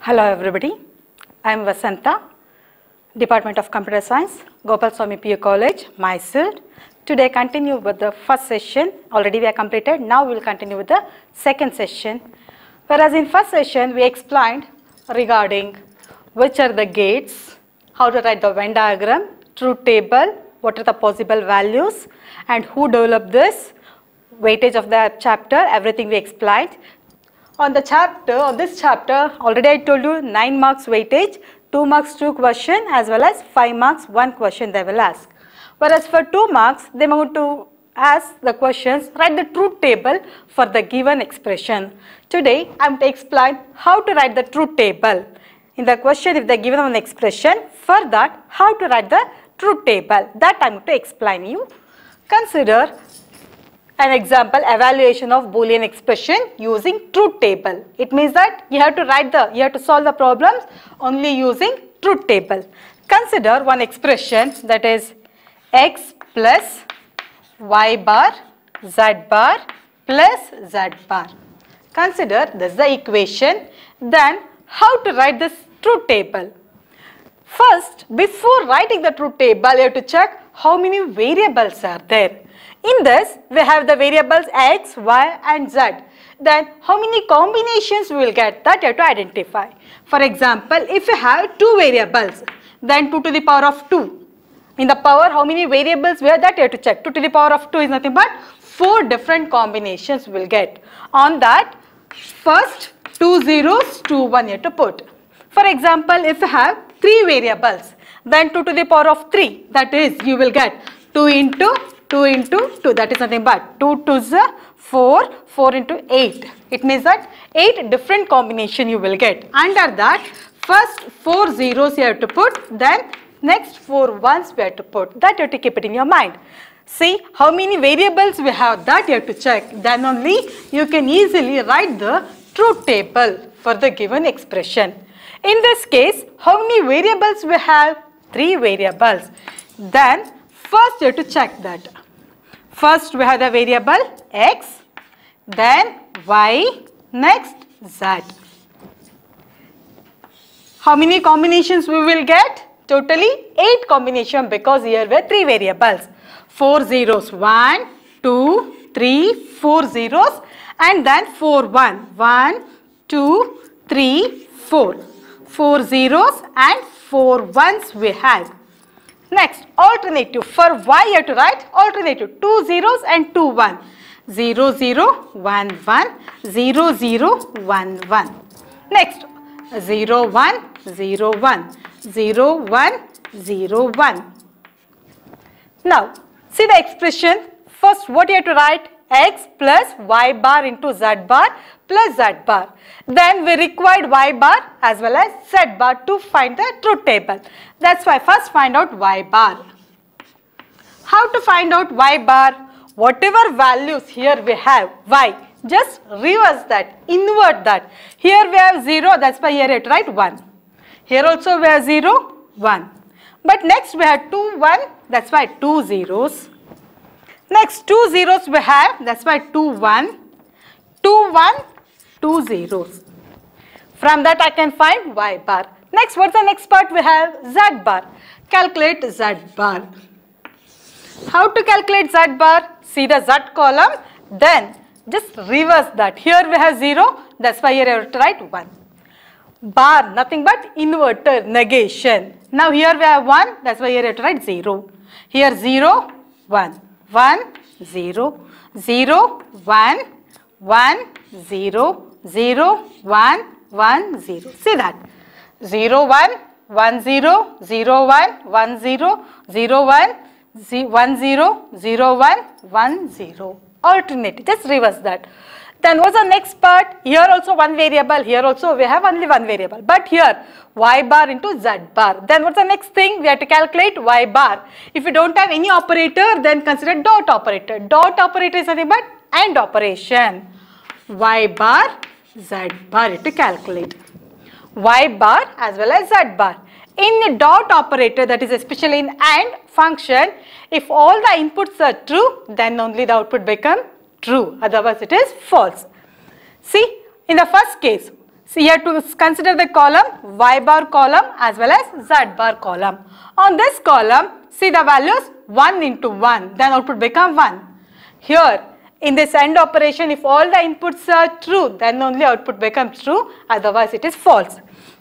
Hello everybody, I am Vasanta, Department of Computer Science, Gopalswamy PU College, Mysore. Today continue with the first session, already we have completed, now we will continue with the second session. Whereas in first session we explained regarding which are the gates, how to write the Venn diagram, truth table, what are the possible values and who developed this, weightage of the chapter, everything we explained. On this chapter, already I told you 9 marks weightage, 2 marks 2 question as well as 5 marks 1 question they will ask. Whereas for 2 marks, they are going to ask the questions, write the truth table for the given expression. Today, I am going to explain how to write the truth table. In the question, if they are given an expression, for that, how to write the truth table. That I am going to explain you. Consider an example, evaluation of Boolean expression using truth table. It means that you have to solve the problems only using truth table. Consider one expression, that is x plus y bar z bar plus z bar. Consider this is the equation. Then how to write this truth table? First, before writing the truth table, you have to check how many variables are there. In this, we have the variables x, y and z. Then how many combinations we will get, that you have to identify. For example, if you have 2 variables, then 2 to the power of 2. In the power, how many variables we have, that you have to check. 2 to the power of 2 is nothing but 4 different combinations we will get. On that, first 2 zeros, 2 1 you have to put. For example, if you have 3 variables, then 2 to the power of 3, that is you will get 2 into 2, that is nothing but 2 2's 4, 4 into 8. It means that 8 different combination you will get. Under that, first 4 zeros you have to put, then next 4 ones we have to put. That you have to keep it in your mind. See how many variables we have, that you have to check. Then only you can easily write the truth table for the given expression. In this case, how many variables we have? 3 variables. Then first you have to check that. First we have the variable x, then y, next z. How many combinations we will get? Totally 8 combinations, because here we have 3 variables. 4 zeros, 1, 2, 3, 4 zeros and then 4 1. 1, 2, 3, 4. 4 zeros and 4 ones we have. Next, alternative. For y you have to write alternative. 2 zeros and 2 1. 0 0 1 1 0 0 1 1. Next, 0 1 0 1 0 1 0 1. Now, see the expression. First, what you have to write? X plus y bar into z bar plus z bar. Then we required y bar as well as z bar to find the truth table. That's why first find out y bar. How to find out y bar? Whatever values here we have y, just reverse that, invert that. Here we have 0, that's why here it write 1. Here also we have 0, 1. But next we have 2, 1, that's why 2 zeros. Next 2 zeros we have, that's why 2 1, 2 1, 2 zeros. From that I can find y bar. Next, what's the next part we have? Z bar. Calculate z bar. How to calculate z bar? See the z column, then just reverse that. Here we have 0, that's why here I have to write 1. Bar, nothing but inverter, negation. Now here we have 1, that's why here I have to write 0. Here 0, 1. 1, 0, 0, 1, 1, 0, 0, 1, 1, 0. See that? 0, 1, 1, 0, 0, 1, 1, 0, 0, 1, 1, 0, 0, 1, 1, 0. Alternate. Just reverse that. Then what's the next part? Here also 1 variable. Here also we have only 1 variable. But here y bar into z bar. Then what's the next thing? We have to calculate y bar. If you don't have any operator, then consider dot operator. Dot operator is nothing but AND operation. Y bar, z bar you have to calculate. Y bar as well as z bar. In a dot operator, that is especially in AND function, if all the inputs are true, then only the output become true, otherwise it is false. See, in the first case, So you have to consider the column y bar column as well as z bar column. On this column, see the values 1 into 1, then output become 1. Here in this AND operation, if all the inputs are true, then only output becomes true, otherwise it is false.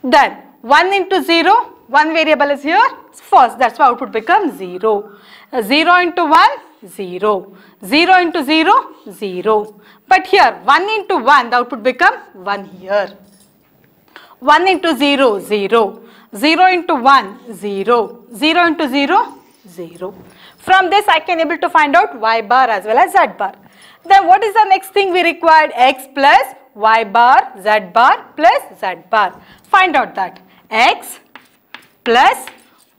Then 1 into 0, one variable is here, it's false, that's why output becomes 0. 0 into 1, 0. 0 into 0, 0. But here 1 into 1, the output become 1 here. 1 into 0, 0. 0 into 1, 0. 0 into 0, 0. From this I can able to find out y bar as well as z bar. Then what is the next thing we required? X plus y bar, z bar plus z bar. Find out that. X plus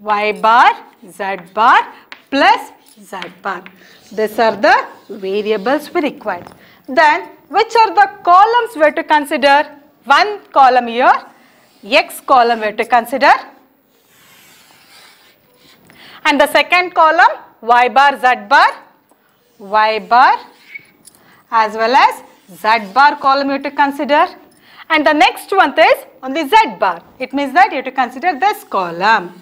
y bar, z bar plus z bar. These are the variables we required. Then which are the columns we have to consider? One column here, x column we have to consider, and the second column y bar, z bar, y bar as well as z bar column you have to consider, and the next one is only z bar. It means that you have to consider this column.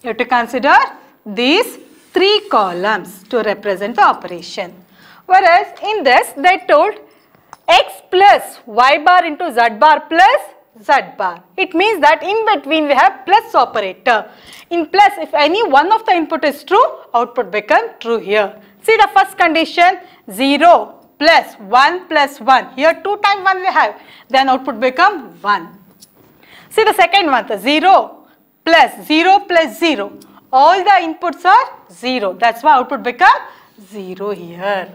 You have to consider these 3 columns to represent the operation. Whereas in this they told x plus y bar into z bar plus z bar. It means that in between we have plus operator. In plus, if any one of the input is true, output become true here. See the first condition, 0 plus 1 plus 1. Here 2 times 1 we have, then output become 1. See the second one, 0 plus 0 plus 0. All the inputs are 0. That's why output become 0 here.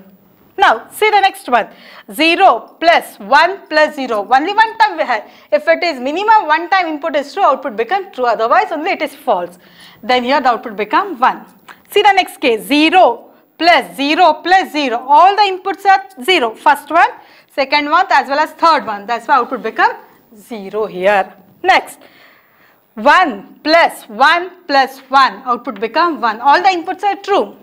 Now see the next one, 0 plus 1 plus 0, only one time we have. If it is minimum one time input is true, output become true, otherwise only it is false. Then here the output become 1. See the next case, 0 plus 0 plus 0, all the inputs are 0, first one, second one as well as third one, that's why output become 0 here. Next, 1 plus 1 plus 1, output become 1, all the inputs are true.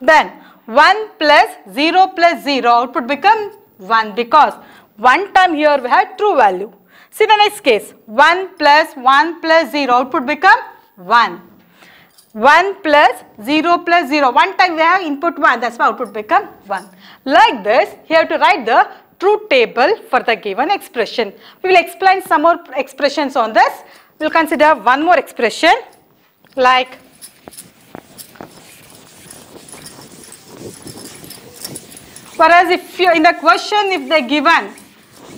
Then 1 plus 0 plus 0, output become 1 because one time here we have true value. See the next case, 1 plus 0, output become 1. 1 plus 0 plus 0, one time we have input 1, that's why output become 1. Like this, you have to write the truth table for the given expression. We will explain some more expressions on this. We will consider one more expression like whereas if you in the question if they given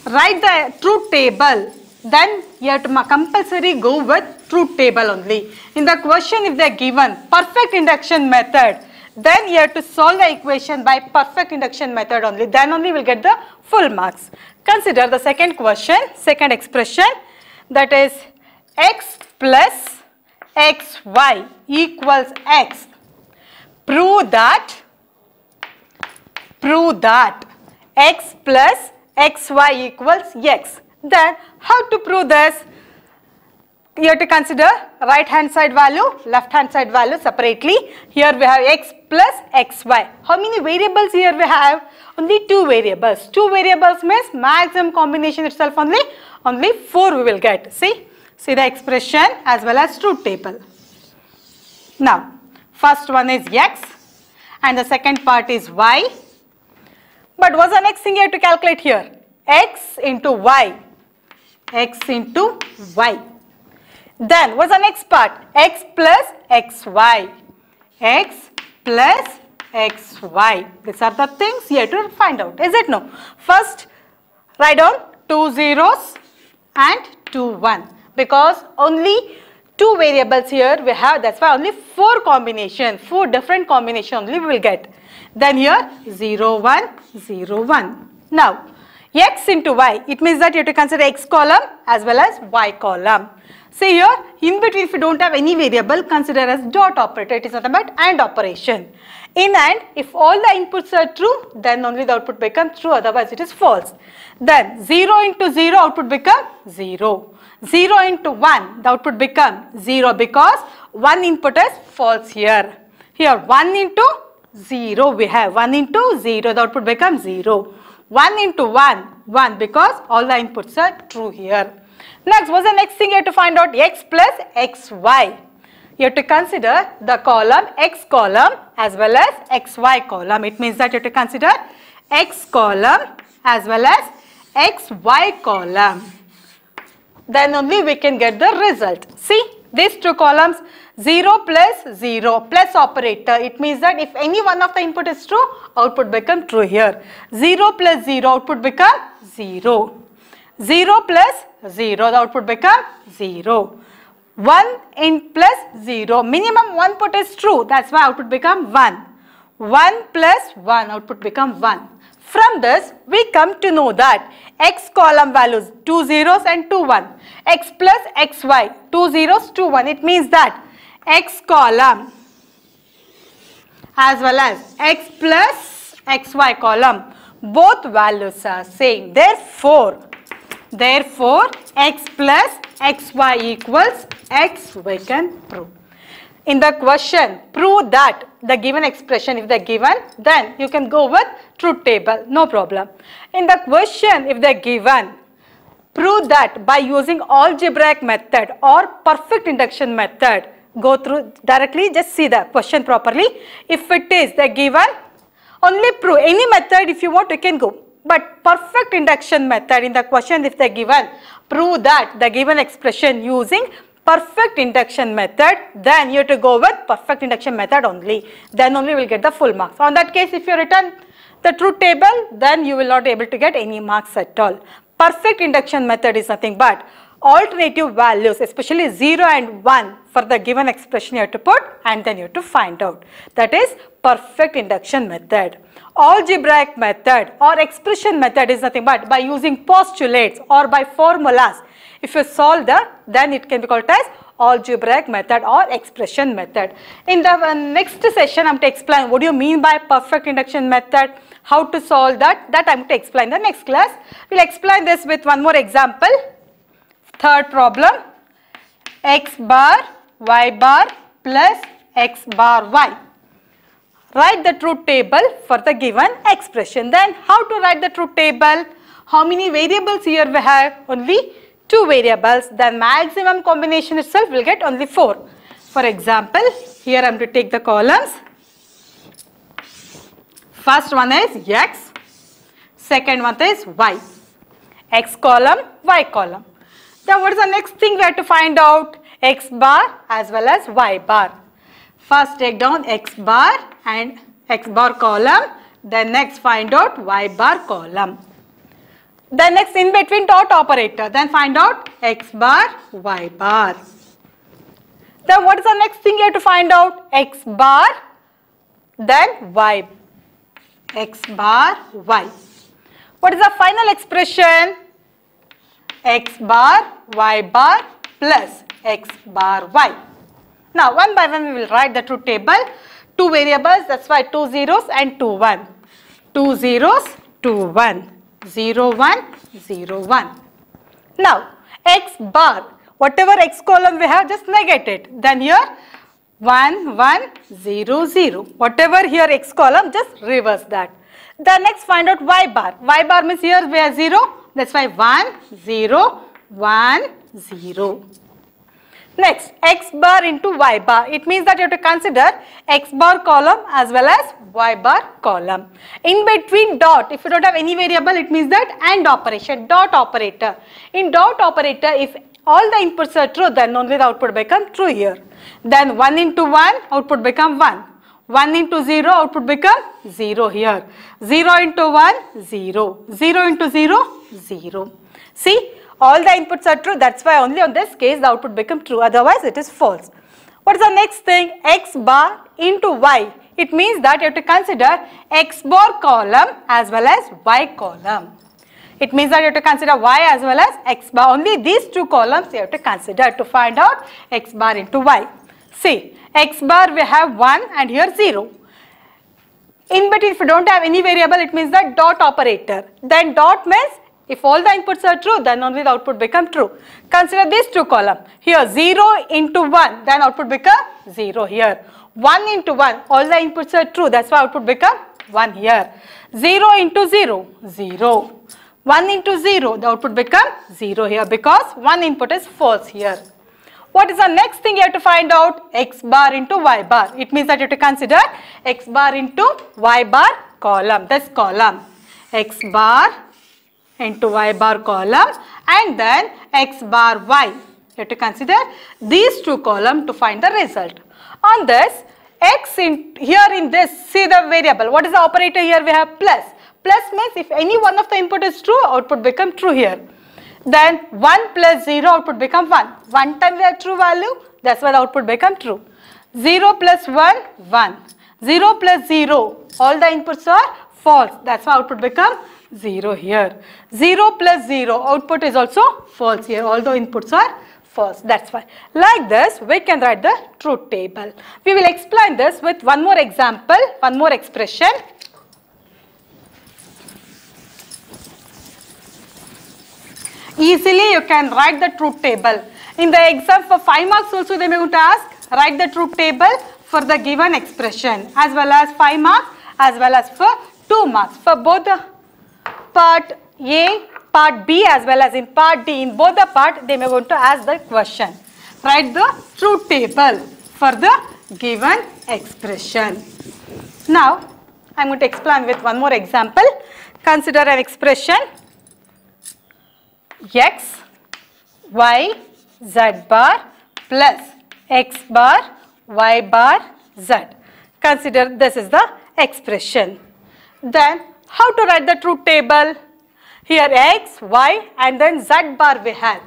write the truth table, then you have to compulsory go with truth table only. In the question if they are given perfect induction method, then you have to solve the equation by perfect induction method only, then only we will get the full marks. Consider the second question, second expression, that is x plus xy equals x. Prove that x plus xy equals x. Then how to prove this? You have to consider right hand side value, left hand side value separately. Here we have x plus xy. How many variables here we have? Only 2 variables. 2 variables means maximum combination itself only 4 we will get. See the expression as well as truth table. Now first one is x and the second part is y. But what's the next thing you have to calculate here? X into y. X into y. Then what's the next part? X plus xy. X plus xy. These are the things you have to find out. Is it no? First write down 2 zeros and 2 1. Because only 2 variables here we have, that's why only 4 combination, 4 different combination only we will get. Then here 0 1 0 1. Now x into y, it means that you have to consider x column as well as y column. See here in between if you don't have any variable, consider as dot operator. It is nothing but AND operation. In AND, if all the inputs are true, then only the output becomes true, otherwise it is false. Then 0 into 0, output become 0. 0 into 1, the output become 0 because one input is false here. Here 1 into 0 we have, 1 into 0, the output becomes 0. 1 into 1, 1 because all the inputs are true here. Next, what's the next thing you have to find out? X plus xy. You have to consider the column x column as well as xy column. It means that you have to consider x column as well as xy column. Then only we can get the result. See, these two columns, 0 plus 0 plus operator. It means that if any one of the input is true, output become true here. 0 plus 0, output become 0. 0 plus 0, the output become 0. 1 in plus 0, minimum one put is true. That's why output become 1. 1 plus 1, output become 1. From this, we come to know that x column values 2 zeros and 2 1. X plus xy, 2 zeros, 2 1. It means that x column as well as x plus xy column, both values are same. Therefore, x plus xy equals x we can prove. In the question, prove that the given expression, if they're given, then you can go with truth table, no problem. In the question, if they're given, prove that by using algebraic method or perfect induction method. Go through directly, just see the question properly. If it is they're given, only prove. Any method if you want, you can go. But perfect induction method in the question, if they're given, prove that the given expression using perfect induction method, then you have to go with perfect induction method only. Then only will get the full marks. On that case, if you return the truth table, then you will not be able to get any marks at all. Perfect induction method is nothing but alternative values, especially 0 and 1 for the given expression you have to put and then you have to find out. That is perfect induction method. Algebraic method or expression method is nothing but by using postulates or by formulas. If you solve that, then it can be called as algebraic method or expression method. In the next session, I am to explain what do you mean by perfect induction method, how to solve that I am to explain in the next class. We will explain this with one more example. Third problem, x bar y bar plus x bar y. Write the truth table for the given expression. Then how to write the truth table? How many variables here we have? Only 2 variables. Then maximum combination itself will get only 4. For example, here I am to take the columns. First one is x, second one is y. X column, y column. Then what is the next thing we have to find out? X bar as well as y bar. First take down x bar and x bar column. Then next find out y bar column. Then next in between dot operator. Then find out x bar, y bar. Then what is the next thing you have to find out? X bar, then y. X bar, y. What is the final expression? X bar, y bar plus x bar, y. Now one by one we will write the truth table. 2 variables, that's why 2 zeros and 2 1. 2 zeros, 2 1. 0 1, 0 1. Now x bar, whatever x column we have, just negate it. Then here 1 1 0 0. Whatever here x column, just reverse that. Then next find out y bar. Y bar means here we have 0. That's why 1 0 1 0. Next, x bar into y bar. It means that you have to consider x bar column as well as y bar column. In between dot, if you don't have any variable, it means that AND operation, dot operator. In dot operator, if all the inputs are true, then only the output become true here. Then 1 into 1, output become 1. 1 into 0, output become 0 here. 0 into 1, 0. 0 into 0, 0. See? All the inputs are true, that's why only on this case the output become true, otherwise it is false. What is the next thing? X bar into y. It means that you have to consider x bar column as well as y column. It means that you have to consider y as well as x bar. Only these 2 columns you have to consider to find out x bar into y. See, x bar we have 1 and here 0. In between, if you don't have any variable, it means that dot operator. Then dot means if all the inputs are true, then only the output become true. Consider these 2 columns. Here 0 into 1, then output become 0 here. 1 into 1, all the inputs are true, that's why output become 1 here. 0 into 0, 0. 1 into 0, the output becomes 0 here because one input is false here. What is the next thing you have to find out? X bar into Y bar. It means that you have to consider X bar into Y bar column, this column. X bar into Y bar column and then X bar Y. You have to consider these two columns to find the result. On this, X here in this, see the variable. What is the operator here? We have plus. Plus means if any one of the input is true, output become true here. Then 1 plus 0, output become 1. One time we have true value, that's why the output become true. 0 plus 1, 1. 0 plus 0, all the inputs are false. That's why output become 0 here. 0 plus 0, output is also false here. All the inputs are false. That's why. Like this, we can write the truth table. We will explain this with one more example, one more expression. Easily you can write the truth table. In the exam for 5 marks also they may going to ask, write the truth table for the given expression as well as 5 marks as well as for 2 marks. For both the part A, part B as well as in part D, in both the part they may going to ask the question. Write the truth table for the given expression. Now I am going to explain with one more example. Consider an expression X, Y, Z bar plus X bar, Y bar, Z. Consider this is the expression. Then how to write the truth table? Here X, Y and then Z bar we have.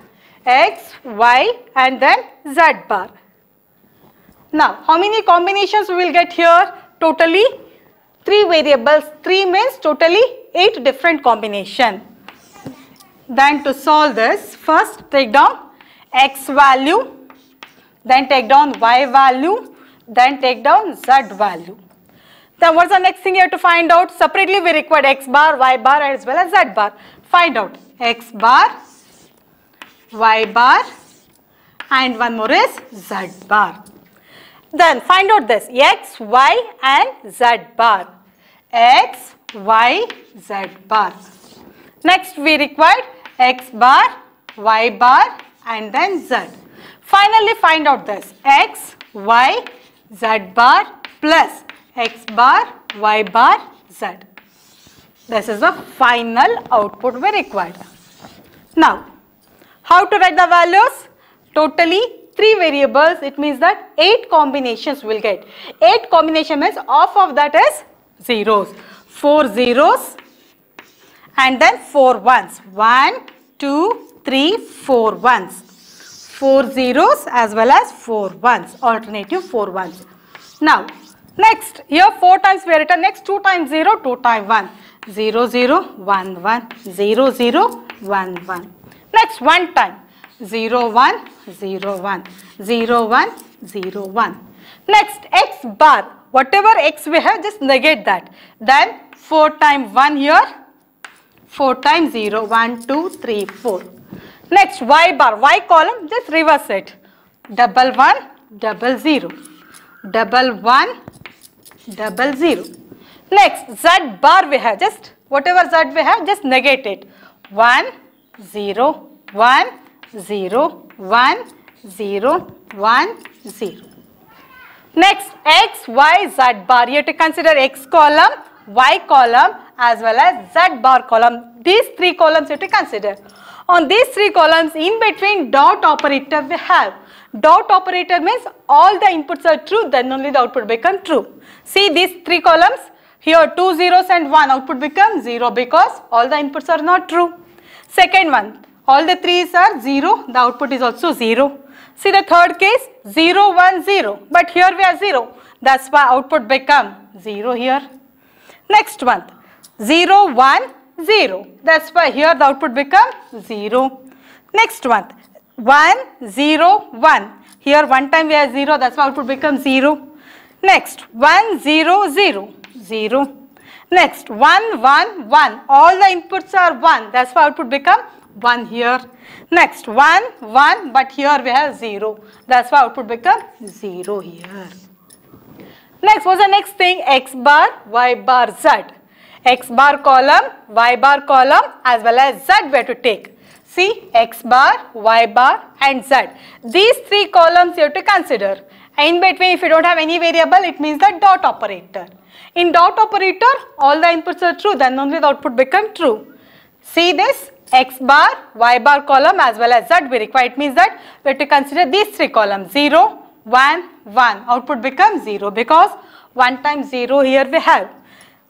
X, Y and then Z bar. Now how many combinations we will get here? Totally 3 variables. 3 means totally 8 different combinations. Then to solve this, first take down X value, then take down Y value, then take down Z value. Then what's the next thing you have to find out? Separately we require X bar, Y bar as well as Z bar. Find out X bar, Y bar and one more is Z bar. Then find out this X, Y and Z bar. X, Y, Z bar. Next we required X bar, Y bar and then Z. Finally find out this X, Y, Z bar plus X bar, Y bar, Z. This is the final output we required. Now, how to write the values? Totally 3 variables. It means that 8 combinations will get. 8 combination means half of that is zeros. 4 zeros and then 4 ones. 1, 2, 3, 4 ones. 4 zeros as well as 4 ones. Alternative 4 ones. Now, next, here 4 times we have written. Next 2 times 0, 2 times 1. 0, 0, 1, 1. 0, 0, 1, 1. Next 1 time. 0, 1, 0, 1. 0, 1, 0, 1. Next X bar. Whatever X we have, just negate that. Then 4 times 1 here. 4 times 0, 1, 2, 3, 4. Next Y bar, Y column, just reverse it. Double 1, double 0. Double 1, double 0. Next Z bar we have, just whatever Z we have, just negate it. 1, 0, 1, 0, 1, 0, 1, 0. Next X, Y, Z bar. You have to consider X column, Y column as well as Z bar column. These 3 columns you have to consider. On these 3 columns, in between dot operator we have. Dot operator means all the inputs are true, then only the output become true. See these 3 columns, here 2 zeros and 1, output becomes 0 because all the inputs are not true. Second one, all the 3's are 0, the output is also 0. See the third case, 0, 1, 0, but here we have 0, that's why output become 0 here. Next one, 0, 1, 0, that's why here the output become 0. Next one, 1, 0, 1, here one time we have 0, that's why output becomes 0. Next, 1, 0, 0, 0. Next, 1, 1, 1, all the inputs are 1, that's why output become 1 here. Next, 1, 1, but here we have 0, that's why output become 0 here. Next, what's the next thing? X bar, Y bar, Z. X bar column, Y bar column, as well as Z we have to take. See, X bar, Y bar and Z. These three columns you have to consider. In between, if you don't have any variable, it means the dot operator. In dot operator, all the inputs are true, then only the output become true. See this, X bar, Y bar column as well as Z we require. It means that we have to consider these three columns, 0, 1, 1. Output becomes 0 because 1 times 0 here we have.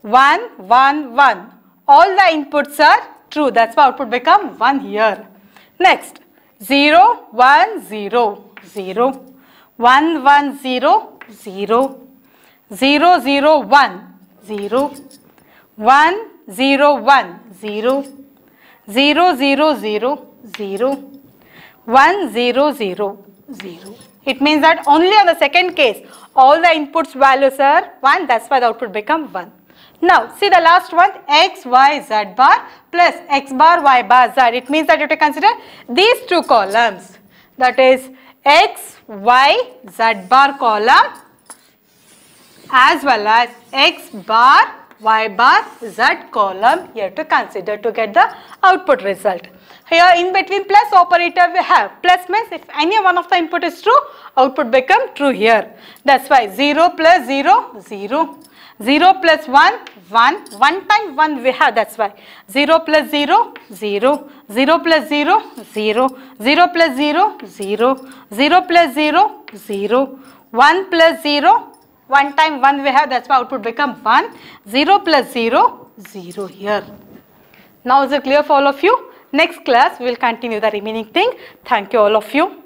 1, 1, 1. All the inputs are true. That's why output become 1 here. Next, 0, 1, 0, 0. 1, 1, 0, 0. 0, 0, 1, 0. 1, 0, 1, 0. 0, 0, 0, 0. 1, 0, 0, 0. It means that only on the second case, all the inputs values are 1. That's why the output become 1. Now, see the last one, X, Y, Z bar plus X bar, Y bar, Z. It means that you have to consider these two columns. That is X, Y, Z bar column as well as X bar, Y bar, Z column you have to consider to get the output result. Here in between plus operator we have. Plus means if any one of the input is true, output become true here. That's why 0 plus 0, 0. 0 plus 1, 1. 1 times 1 we have, that's why. 0 plus 0, 0. 0 plus 0, 0. 0 plus 0, 0. 0 plus 0, 0. 1 plus 0, 1 times 1 we have, that's why output become 1. 0 plus 0, 0 here. Now is it clear for all of you? Next class we will continue the remaining thing. Thank you all of you.